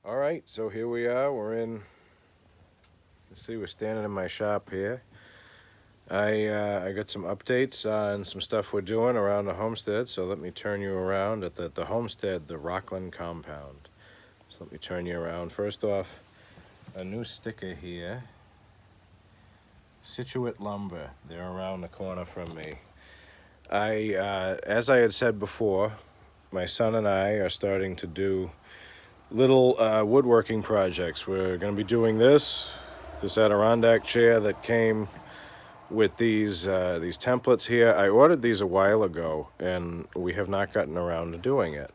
All right, so here we are. We're standing in my shop here. I got some updates on some stuff we're doing around the homestead. So let me turn you around at the homestead, the Rockland compound. So let me turn you around. First off, a new sticker here. Situate Lumber. They're around the corner from me. As I had said before, my son and I are starting to do little woodworking projects. We're going to be doing this Adirondack chair that came with these templates here. I ordered these a while ago, and we have not gotten around to doing it.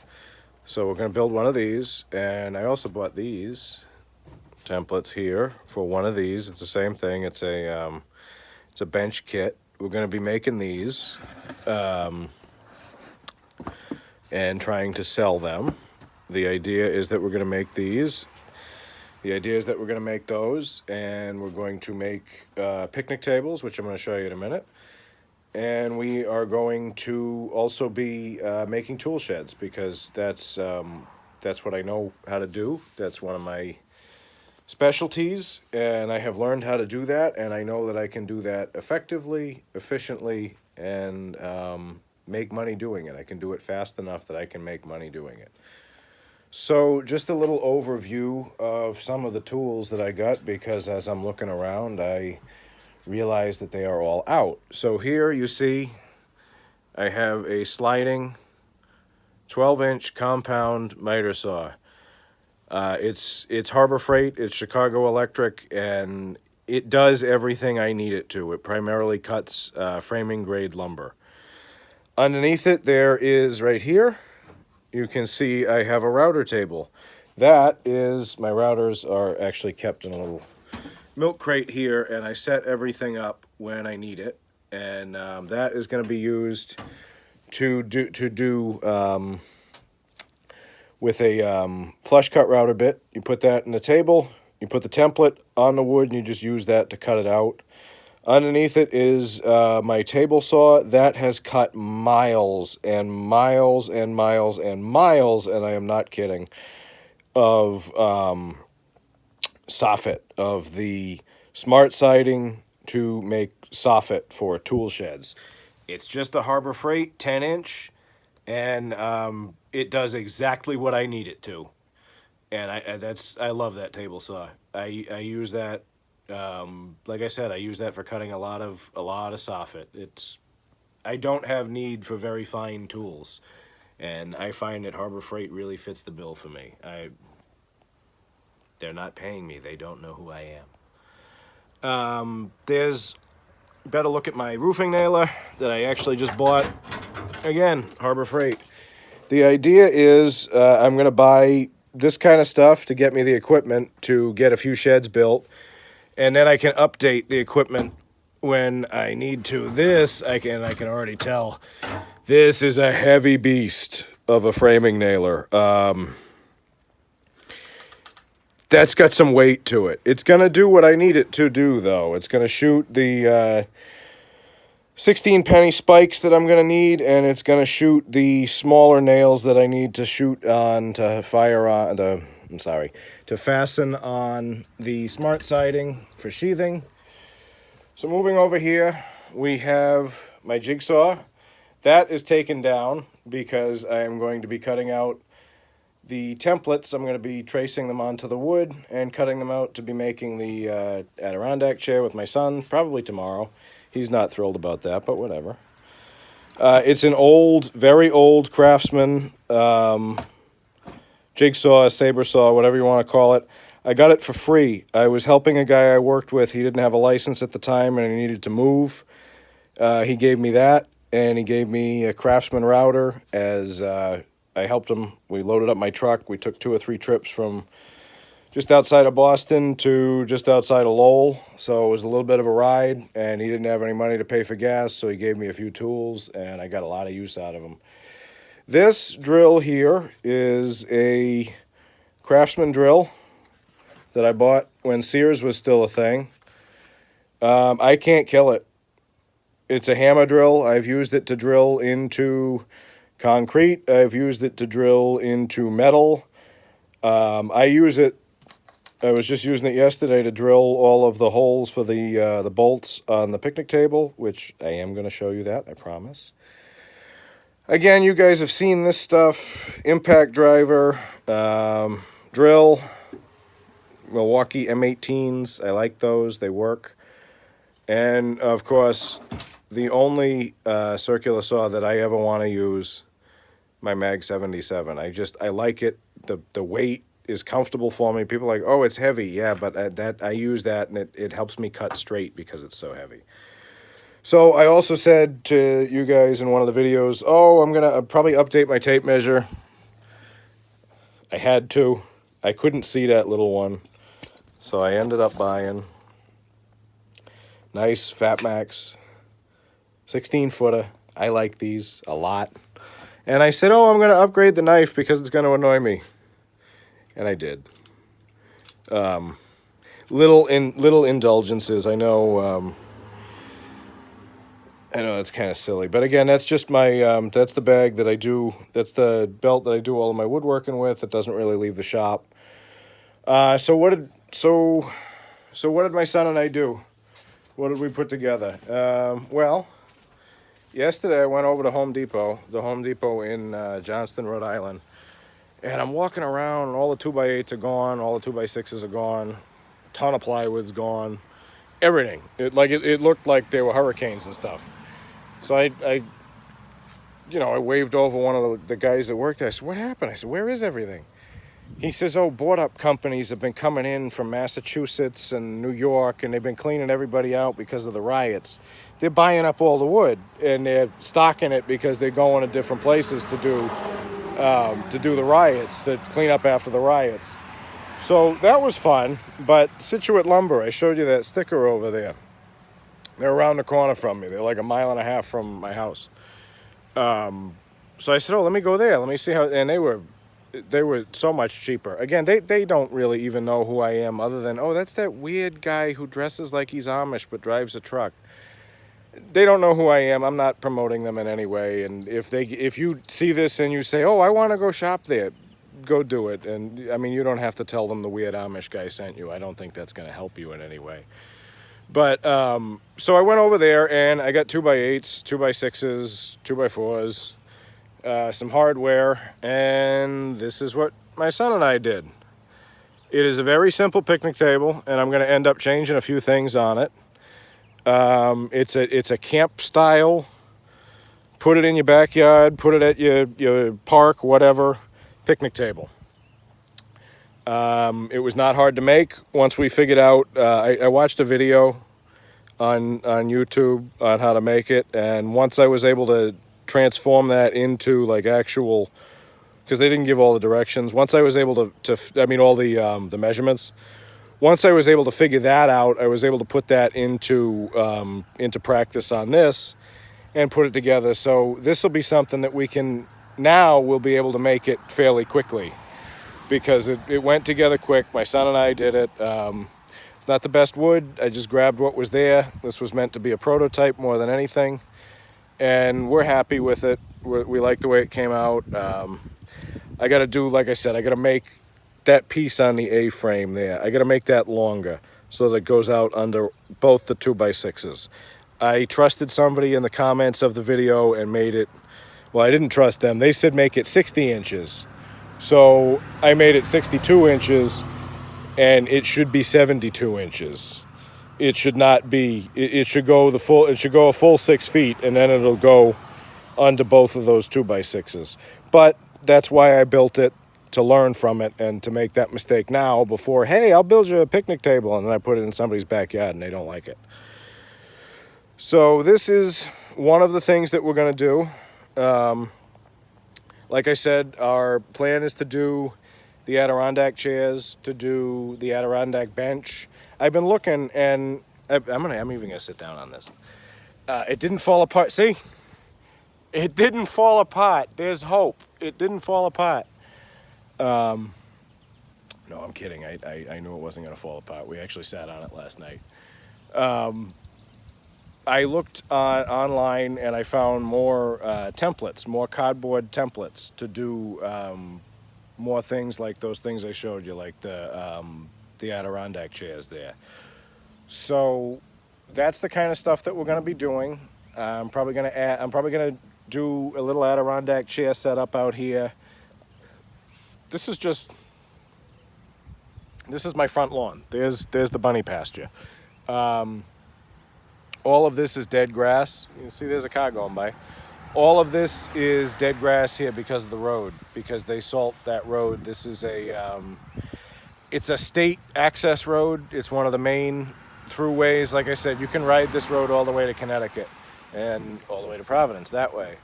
So we're going to build one of these, and I also bought these templates here for one of these. It's the same thing. It's a bench kit. We're going to be making these and trying to sell them. The idea is that we're going to make these. The idea is that we're going to make those, and we're going to make picnic tables, which I'm going to show you in a minute. And we are going to also be making tool sheds, because that's what I know how to do. That's one of my specialties, and I have learned how to do that, and I know that I can do that effectively, efficiently, and make money doing it. I can do it fast enough that I can make money doing it. So just a little overview of some of the tools that I got, because as I'm looking around, I realize that they are all out. So here you see I have a sliding 12-inch compound miter saw. It's Harbor Freight, it's Chicago Electric, and it does everything I need it to. It primarily cuts framing grade lumber. Underneath it, there is, right here, you can see I have a router table. That is, my routers are actually kept in a little milk crate here, and I set everything up when I need it. And that is going to be used to do with a flush cut router bit. You put that in the table, you put the template on the wood, and you just use that to cut it out. Underneath it is my table saw. That has cut miles and miles and miles and miles, and I am not kidding, of soffit, of the smart siding to make soffit for tool sheds. It's just a Harbor Freight 10-inch, and it does exactly what I need it to. And I love that table saw. I use that. Like I said, I use that for cutting a lot of soffit. I don't have need for very fine tools, and I find that Harbor Freight really fits the bill for me. They're not paying me. They don't know who I am. There's better look at my roofing nailer that I actually just bought. Again, Harbor Freight. The idea is I'm going to buy this kind of stuff to get me the equipment to get a few sheds built, and then I can update the equipment when I need to. I can already tell this is a heavy beast of a framing nailer. That's got some weight to it. It's going to do what I need it to do, though. It's going to shoot the 16 penny spikes that I'm going to need, and it's going to shoot the smaller nails that I need to shoot on to fasten on the smart siding for sheathing. So moving over here, we have my jigsaw. That is taken down because I am going to be cutting out the templates. I'm going to be tracing them onto the wood and cutting them out to be making the Adirondack chair with my son, probably tomorrow. He's not thrilled about that, but whatever. It's an old, very old Craftsman jigsaw, saber saw, whatever you want to call it. I got it for free. I was helping a guy I worked with. He didn't have a license at the time, and he needed to move. He gave me that, and he gave me a Craftsman router as I helped him. We loaded up my truck. We took 2 or 3 trips from just outside of Boston to just outside of Lowell. So it was a little bit of a ride, and he didn't have any money to pay for gas, so he gave me a few tools, and I got a lot of use out of them. This drill here is a Craftsman drill that I bought when Sears was still a thing. I can't kill it. It's a hammer drill. I've used it to drill into concrete. I've used it to drill into metal. I use it. I was just using it yesterday to drill all of the holes for the bolts on the picnic table, which I am going to show you that, I promise. Again, you guys have seen this stuff. Impact driver, drill, Milwaukee M18s. I like those. They work. And, of course, the only circular saw that I ever want to use, my Mag 77. I like it. The weight is comfortable for me. People are like, oh, it's heavy. Yeah, but I use that, and it helps me cut straight because it's so heavy. So I also said to you guys in one of the videos, oh, I'm going to probably update my tape measure. I had to. I couldn't see that little one. So I ended up buying nice Fat Max 16-footer. I like these a lot. And I said, oh, I'm going to upgrade the knife because it's going to annoy me. And I did. Little indulgences. I know that's kind of silly, but again, that's just my that's the bag that I do. That's the belt that I do all of my woodworking with. It doesn't really leave the shop. So what did my son and I do? What did we put together? Well, yesterday I went over to Home Depot, the Home Depot in Johnston, Rhode Island. And I'm walking around, and all the 2x8s are gone, all the 2x6s are gone, a ton of plywood's gone, everything. It looked like they were hurricanes and stuff. So I waved over one of the guys that worked there. I said, what happened? I said, where is everything? He says, oh, board-up companies have been coming in from Massachusetts and New York, and they've been cleaning everybody out because of the riots. They're buying up all the wood, and they're stocking it because they're going to different places to do the riots, to clean up after the riots. So that was fun, but Situate Lumber, I showed you that sticker over there. They're around the corner from me. They're like a mile and a half from my house. So I said, oh, let me go there. Let me see how, and they were so much cheaper. Again, they don't really even know who I am other than, oh, that's that weird guy who dresses like he's Amish but drives a truck. They don't know who I am. I'm not promoting them in any way. And if you see this and you say, oh, I want to go shop there, go do it. And I mean, you don't have to tell them the weird Amish guy sent you. I don't think that's going to help you in any way. But so I went over there and I got 2x8s, 2x6s, 2x4s, some hardware, and this is what my son and I did. It is a very simple picnic table, and I'm going to end up changing a few things on it. It's a camp style. Put it in your backyard, put it at your park, whatever, picnic table. It was not hard to make once we figured out. I watched a video on YouTube on how to make it, and once I was able to transform that into like actual, because they didn't give all the directions. Once I was able all the measurements. Once I was able to figure that out, I was able to put that into practice on this and put it together. So this will be something that we'll be able to make it fairly quickly because it went together quick. My son and I did it. It's not the best wood. I just grabbed what was there. This was meant to be a prototype more than anything. And we're happy with it. We like the way it came out. I got to do, like I said, I got to make that piece on the A-frame there. I got to make that longer so that it goes out under both the 2x6s. I trusted somebody in the comments of the video and made it, well, I didn't trust them. They said make it 60 inches. So I made it 62 inches, and it should be 72 inches. It should not be, it should go a full 6 feet, and then it'll go under both of those 2x6s. But that's why I built it, to learn from it and to make that mistake now before, hey, I'll build you a picnic table, and then I put it in somebody's backyard and they don't like it. So this is one of the things that we're going to do. Like I said, our plan is to do the Adirondack chairs, to do the Adirondack bench. I've been looking, and I'm even going to sit down on this. It didn't fall apart. See? It didn't fall apart. There's hope. It didn't fall apart. No, I'm kidding. I knew it wasn't going to fall apart. We actually sat on it last night. I looked online and I found more templates, more cardboard templates to do more things like those things I showed you, like the Adirondack chairs there. So that's the kind of stuff that we're going to be doing. I'm probably going to add. I'm probably going to do a little Adirondack chair setup out here. This is just. This is my front lawn. There's the bunny pasture. All of this is dead grass. You can see there's a car going by. All of this is dead grass here because of the road, because they salt that road. This is it's a state access road. It's one of the main throughways. Like I said, you can ride this road all the way to Connecticut and all the way to Providence that way.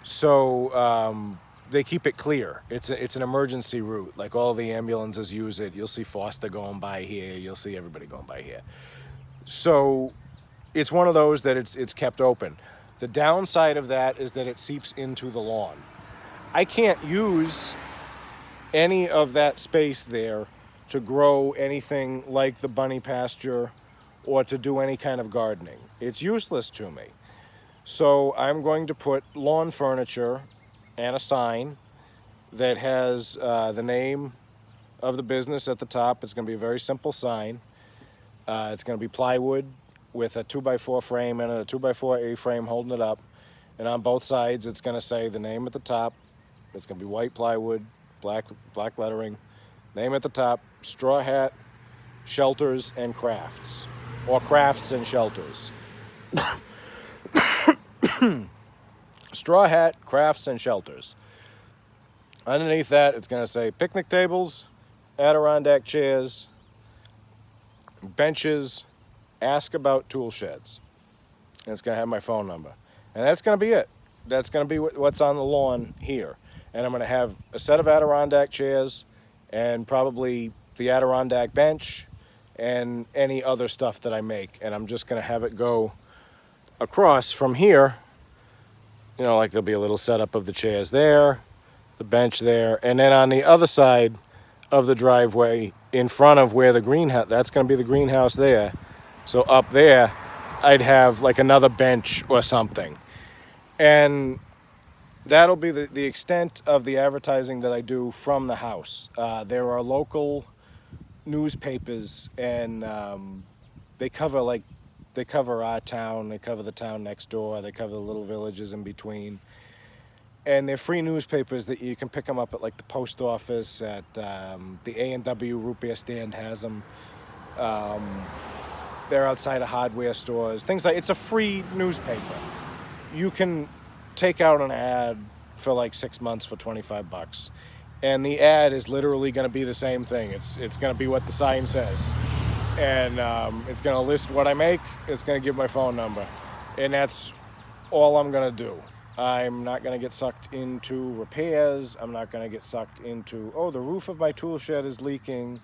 So they keep it clear. It's an emergency route. Like all the ambulances use it. You'll see Foster going by here. You'll see everybody going by here. So it's one of those that it's kept open. The downside of that is that it seeps into the lawn. I can't use any of that space there to grow anything like the bunny pasture or to do any kind of gardening. It's useless to me. So I'm going to put lawn furniture and a sign that has the name of the business at the top. It's going to be a very simple sign. It's going to be plywood with a 2x4 frame and a 2x4 A-frame holding it up. And on both sides, it's going to say the name at the top. It's going to be white plywood, black lettering. Name at the top, Straw Hat, Shelters, and Crafts. Or Crafts and Shelters. Straw Hat, Crafts, and Shelters. Underneath that, it's going to say picnic tables, Adirondack chairs, benches, ask about tool sheds. And it's going to have my phone number. And that's going to be it. That's going to be what's on the lawn here. And I'm going to have a set of Adirondack chairs and probably the Adirondack bench and any other stuff that I make. And I'm just going to have it go across from here. You know, like there'll be a little setup of the chairs there, the bench there, and then on the other side of the driveway in front of where the greenhouse, that's going to be the greenhouse there. So up there, I'd have like another bench or something. And that'll be the extent of the advertising that I do from the house. There are local newspapers, and they cover our town, they cover the town next door, they cover the little villages in between. And they're free newspapers that you can pick them up at like the post office, at the A&W root beer stand has them. They're outside of hardware stores, things like, it's a free newspaper. You can take out an ad for like 6 months for $25. And the ad is literally going to be the same thing. It's going to be what the sign says. And it's going to list what I make. It's going to give my phone number. And that's all I'm going to do. I'm not going to get sucked into repairs. I'm not going to get sucked into, oh, the roof of my tool shed is leaking.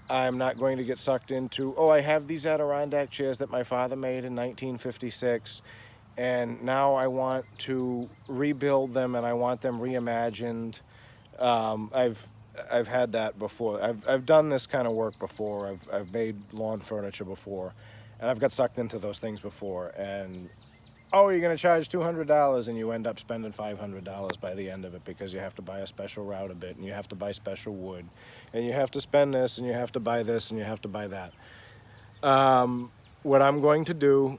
I'm not going to get sucked into, oh, I have these Adirondack chairs that my father made in 1956, and now I want to rebuild them and I want them reimagined. I've had that before. I've done this kind of work before. I've made lawn furniture before, and I've got sucked into those things before. And oh, you're going to charge $200, and you end up spending $500 by the end of it because you have to buy a special router bit, and you have to buy special wood, and you have to spend this, and you have to buy this, and you have to buy that. What I'm going to do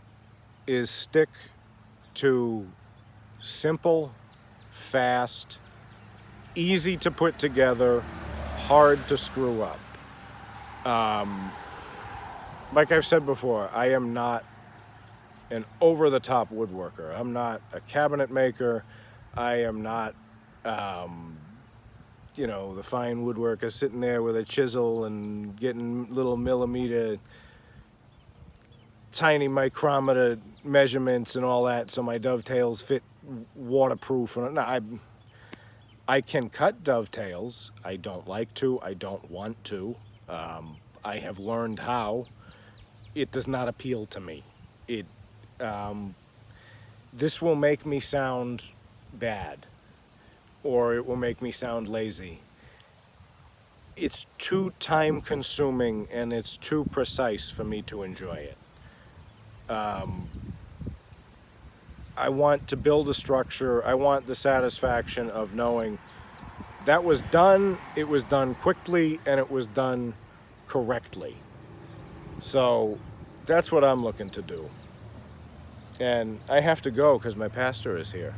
is stick to simple, fast, easy to put together, hard to screw up. Like I've said before, I am not an over-the-top woodworker. I'm not a cabinet maker. I am not, the fine woodworker sitting there with a chisel and getting little millimeter, tiny micrometer measurements and all that so my dovetails fit waterproof. No, I can cut dovetails. I don't like to. I don't want to. I have learned how. It does not appeal to me. This will make me sound bad, or it will make me sound lazy. It's too time consuming and it's too precise for me to enjoy it. I want to build a structure. I want the satisfaction of knowing that was done. It was done quickly, and it was done correctly. So that's what I'm looking to do. And I have to go because my pastor is here.